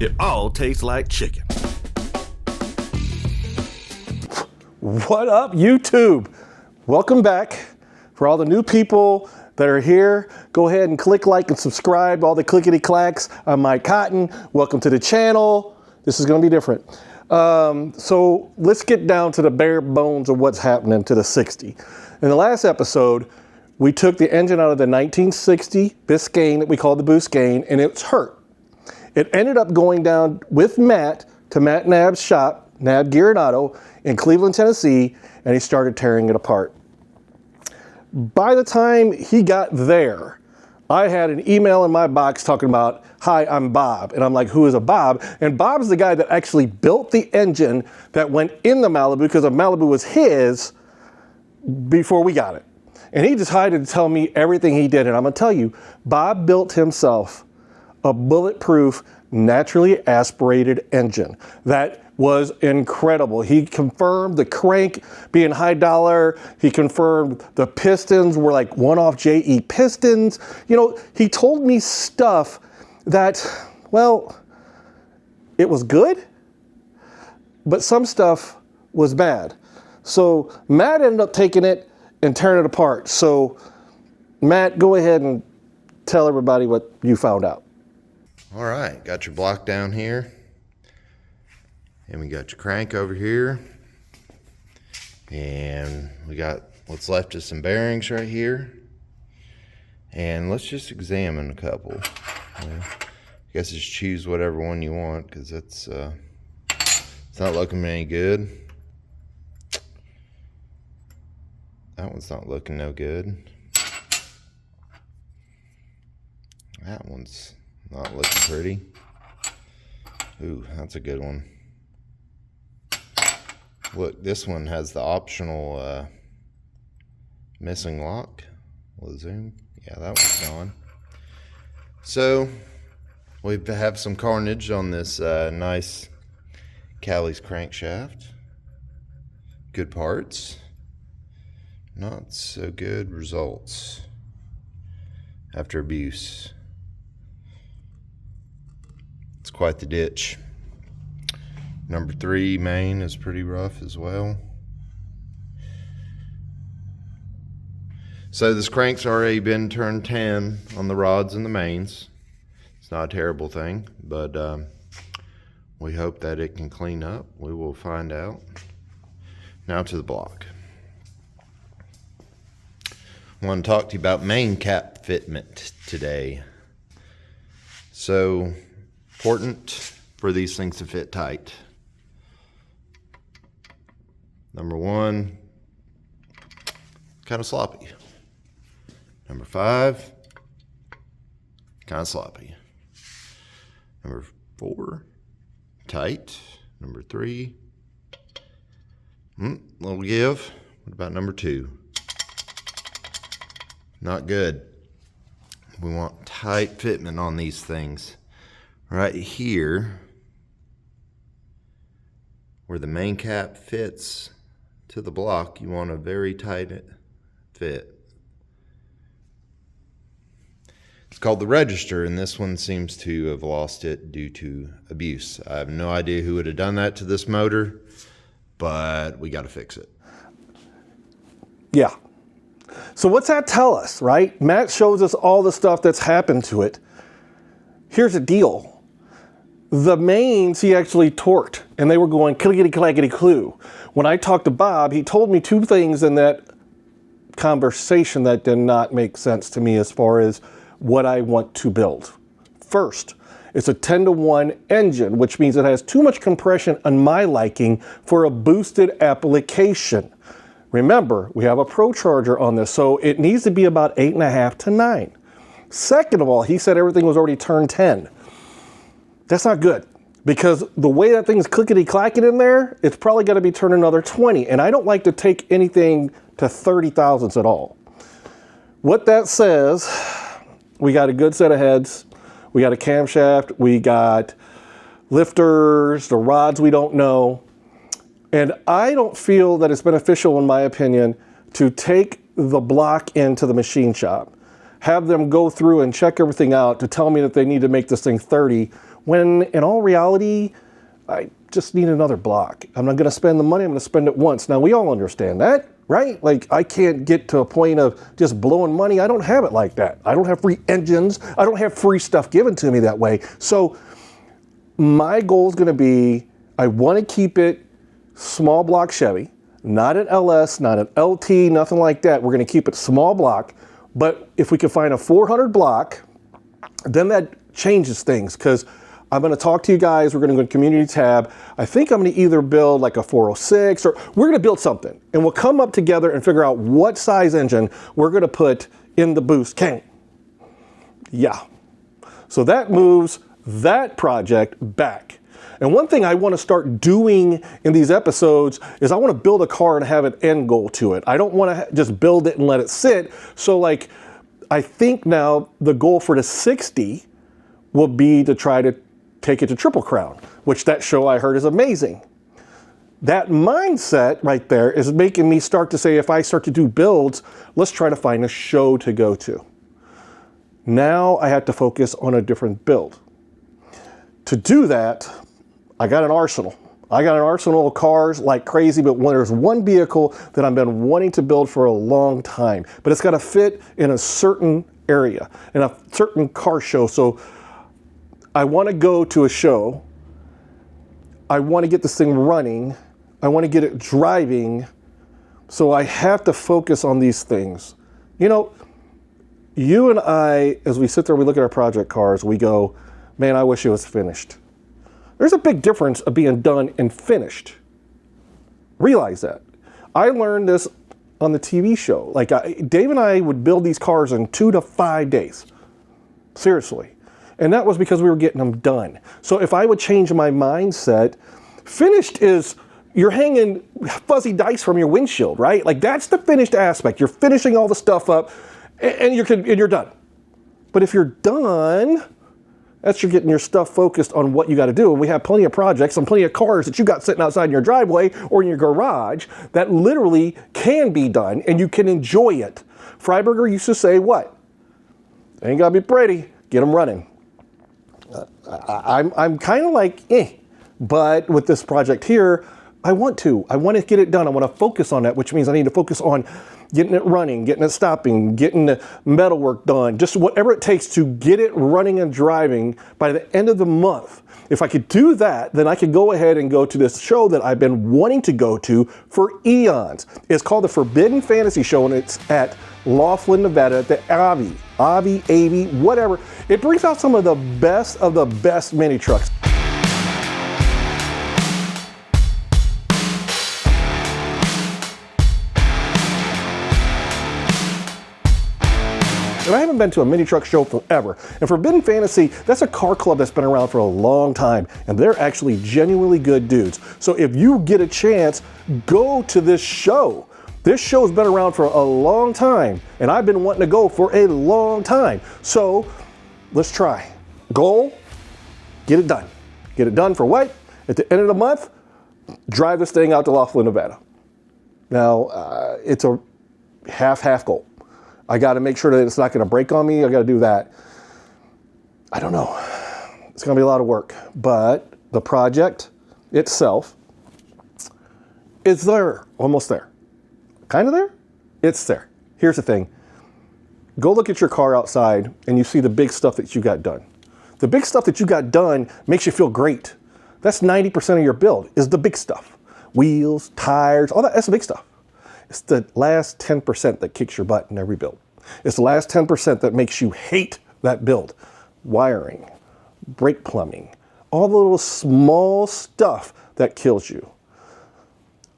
It all tastes like chicken. What up, YouTube? Welcome back. For all the new people that are here, go ahead and click like and subscribe. All the clickety clacks. I'm Mike Cotton. Welcome to the channel. This is going to be different. So let's get down to the bare bones of what's happening to the 60. In the last episode, we took the engine out of the 1960 Biscayne that we called the Biscayne, and it's hurt. It ended up going down with Matt to Matt Nabb's shop, Nab Gear and Auto, in Cleveland, Tennessee, and he started tearing it apart. By the time he got there, I had an email in my box talking about, "Hi, I'm Bob." And I'm like, "Who is a Bob?" And Bob's the guy that actually built the engine that went in the Malibu, because the Malibu was his before we got it. And he decided to tell me everything he did. And I'm going to tell you, Bob built himself a bulletproof, naturally aspirated engine that was incredible. He confirmed the crank being high dollar. He confirmed the pistons were like one-off JE pistons. You know, he told me stuff that, well, it was good, but some stuff was bad. So Matt ended up taking it and tearing it apart. So Matt, go ahead and tell everybody what you found out. All right, got your block down here. And we got your crank over here. And we got what's left of some bearings right here. And let's just examine a couple. I guess just choose whatever one you want, because it's not looking any good. That one's not looking no good. That one's not looking pretty. Ooh, that's a good one. Look, this one has the optional missing lock. Will it zoom? Yeah, that one's gone. So we have some carnage on this nice Callie's crankshaft. Good parts. Not so good results after abuse. It's quite the ditch. Number 3 main is pretty rough as well. So this crank's already been turned 10 on the rods and the mains. It's not a terrible thing, but we hope that it can clean up. We will find out. Now to the block. I want to talk to you about main cap fitment today. So important for these things to fit tight. Number 1, kind of sloppy. Number 5, kind of sloppy. Number 4, tight. Number 3, little give. What about number 2? Not good. We want tight fitment on these things. Right here, where the main cap fits to the block, you want a very tight fit. It's called the register, and this one seems to have lost it due to abuse. I have no idea who would have done that to this motor, but we got to fix it. Yeah. So what's that tell us, right? Matt shows us all the stuff that's happened to it. Here's the deal. The mains he actually torqued, and they were going clickety-clackety-clue. When I talked to Bob, he told me 2 things in that conversation that did not make sense to me as far as what I want to build. First, it's a 10-to-1 engine, which means it has too much compression on my liking for a boosted application. Remember, we have a Pro Charger on this, so it needs to be about 8.5 to 9. Second of all, he said everything was already turned 10. That's not good, because the way that thing's clickety-clacking in there, it's probably going to be turned another 20, and I don't like to take anything to 30 thousandths at all. What that says, we got a good set of heads, we got a camshaft, we got lifters, the rods we don't know, and I don't feel that it's beneficial, in my opinion, to take the block into the machine shop, have them go through and check everything out to tell me that they need to make this thing 30, when in all reality, I just need another block. I'm not going to spend the money, I'm going to spend it once. Now, we all understand that, right? Like, I can't get to a point of just blowing money. I don't have it like that. I don't have free engines. I don't have free stuff given to me that way. So my goal is going to be, I want to keep it small block Chevy, not an LS, not an LT, nothing like that. We're going to keep it small block. But if we can find a 400 block, then that changes things, because I'm going to talk to you guys. We're going to go to community tab. I think I'm going to either build like a 406, or we're going to build something, and we'll come up together and figure out what size engine we're going to put in the Biscayne. Yeah. So that moves that project back. And one thing I want to start doing in these episodes is I want to build a car and have an end goal to it. I don't want to just build it and let it sit. So like, I think now the goal for the 60 will be to try to take it to Triple Crown, which that show I heard is amazing. That mindset right there is making me start to say, if I start to do builds, let's try to find a show to go to. Now I have to focus on a different build. To do that, I got an arsenal. I got an arsenal of cars like crazy, but when there's one vehicle that I've been wanting to build for a long time, but it's got to fit in a certain area, in a certain car show. So I want to go to a show. I want to get this thing running. I want to get it driving. So I have to focus on these things. You know, you and I, as we sit there, we look at our project cars, we go, man, I wish it was finished. There's a big difference of being done and finished. Realize that. I learned this on the TV show. Like, Dave and I would build these cars in 2 to 5 days. Seriously. And that was because we were getting them done. So if I would change my mindset, finished is you're hanging fuzzy dice from your windshield, right? Like, that's the finished aspect. You're finishing all the stuff up and you're done. But if you're done, that's you're getting your stuff focused on what you got to do. And we have plenty of projects and plenty of cars that you got sitting outside in your driveway or in your garage that literally can be done and you can enjoy it. Freiberger used to say what? Ain't got to be pretty, get them running. I'm kind of like, but with this project here, I want to get it done. I want to focus on that, which means I need to focus on getting it running, getting it stopping, getting the metal work done, just whatever it takes to get it running and driving by the end of the month. If I could do that, then I could go ahead and go to this show that I've been wanting to go to for eons. It's called the Forbidden Fantasy Show, and it's at Laughlin, Nevada, at the Avi, whatever. It brings out some of the best mini trucks. And I haven't been to a mini truck show forever. And Forbidden Fantasy, that's a car club that's been around for a long time. And they're actually genuinely good dudes. So if you get a chance, go to this show. This show's been around for a long time. And I've been wanting to go for a long time. So let's try. Goal, get it done. Get it done for what? At the end of the month, drive this thing out to Laughlin, Nevada. Now, it's a half goal. I got to make sure that it's not going to break on me. I got to do that. I don't know. It's going to be a lot of work. But the project itself is there, almost there. Kind of there? It's there. Here's the thing. Go look at your car outside and you see the big stuff that you got done. The big stuff that you got done makes you feel great. That's 90% of your build is the big stuff. Wheels, tires, all that, that's the big stuff. It's the last 10% that kicks your butt in every build. It's the last 10% that makes you hate that build. Wiring, brake plumbing, all the little small stuff that kills you.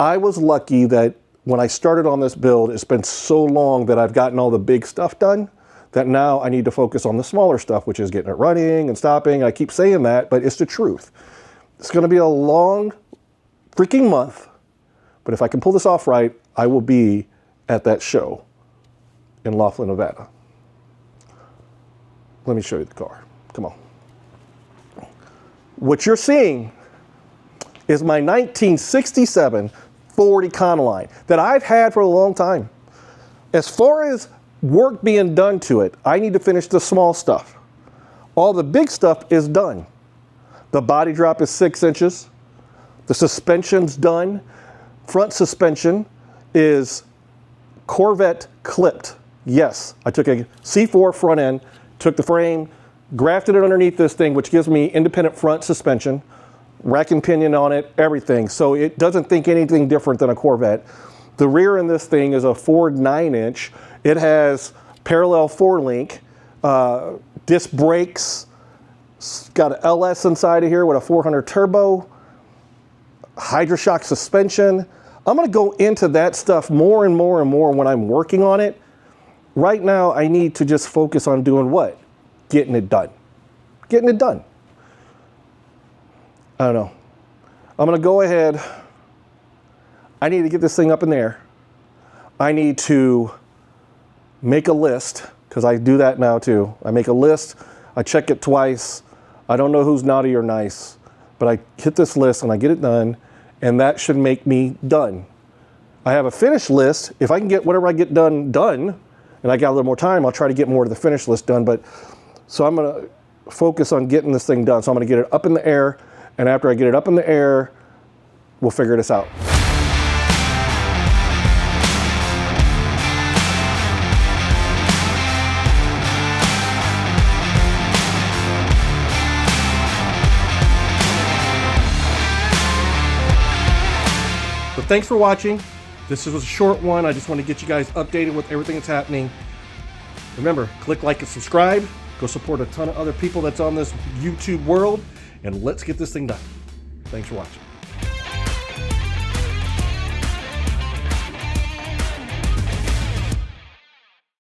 I was lucky that when I started on this build, it's been so long that I've gotten all the big stuff done that now I need to focus on the smaller stuff, which is getting it running and stopping. I keep saying that, but it's the truth. It's going to be a long freaking month, but if I can pull this off right, I will be at that show in Laughlin, Nevada. Let me show you the car. Come on. What you're seeing is my 1967 Ford Econoline that I've had for a long time. As far as work being done to it. I need to finish the small stuff. All the big stuff is done. The body drop is 6 inches. The suspension's done. Front suspension is Corvette clipped. Yes, I took a C4 front end, took the frame, grafted it underneath this thing, which gives me independent front suspension, rack and pinion on it, everything. So it doesn't think anything different than a Corvette. The rear in this thing is a Ford 9-inch. It has parallel 4-link, disc brakes. It's got an LS inside of here with a 400 turbo, Hydroshock suspension. I'm gonna go into that stuff more and more and more when I'm working on it. Right now, I need to just focus on doing what? Getting it done. Getting it done. I don't know. I'm gonna go ahead. I need to get this thing up in the air. I need to make a list, because I do that now too. I make a list, I check it twice. I don't know who's naughty or nice, but I hit this list and I get it done, and that should make me done. I have a finish list. If I can get whatever I get done, and I got a little more time, I'll try to get more of the finish list done. But so I'm gonna focus on getting this thing done. So I'm gonna get it up in the air, and after I get it up in the air, we'll figure this out. So thanks for watching. This was a short one. I just want to get you guys updated with everything that's happening. Remember, click like and subscribe. Go support a ton of other people that's on this YouTube world, and let's get this thing done. Thanks for watching.